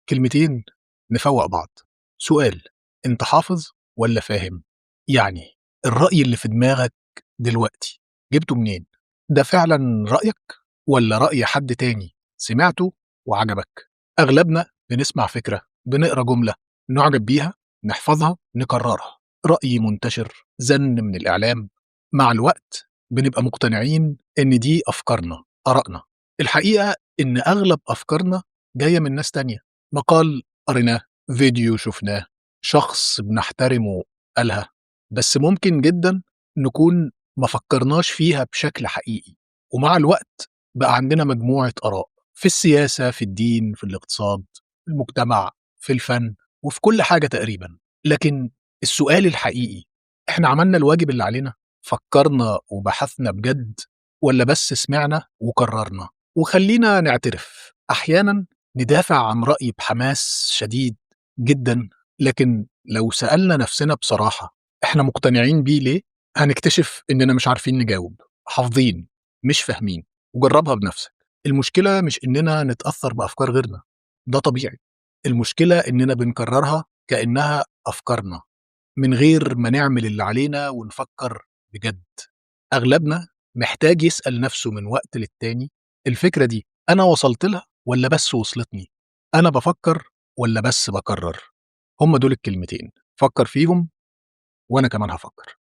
كلمتين نفوّق بعض. سؤال، أنت حافظ والّا فاهم؟ يعني الرأي اللي في دماغك دلوقتي جِبته منين؟ ده فعلًا رأيك والّا رأي حد تاني سمعته وعجبك؟ أغلبنا بنسمع فكرة، بنقرا جملة، نُعجب بيها، نحفظها، نكررها. رأي منتشر، زَن من الإعلام، مع الوقت بنبقى مقتنعين إن دي أفكارنا، آرائنا. الحقيقة إن أغلب أفكارنا جاية من ناس تانية، مقال قريناه، فيديو شُفناه، شخص بنحترمه قالها، بس ممكن جدًا نكون ما فكّرناش فيها بشكل حقيقي، ومع الوقت بقى عندنا مجموعة آراء في السياسة، في الدين، في الاقتصاد، في المجتمع، في الفن، وفي كل حاجة تقريبًا. لكن السؤال الحقيقي، إحنا عملنا الواجب اللي علينا؟ فكّرنا وبحثنا بجد والّا بس سمعنا وقررنا؟ وخلّينا نعترف، أحيانًا ندافع عن رأي بحماس شديد جدًا، لكن لو سألنا نفسنا بصراحة إحنا مقتنعين بيه ليه؟ هنكتشف إننا مش عارفين نجاوب، حافظين مش فاهمين، وجرّبها بنفسك. المشكلة مش إننا نتأثّر بأفكار غيرنا، ده طبيعي، المشكلة إننا بنكررها كإنها أفكارنا، من غير ما نعمل اللي علينا ونفكّر بجد. أغلبنا محتاج يسأل نفسه من وقت للتاني، الفكرة دي أنا وصلت لها والّا بس وصلتني؟ أنا بافكّر والّا بس باكرّر؟ هم دول الكلمتين، فكّر فيهم وأنا كمان هافكّر.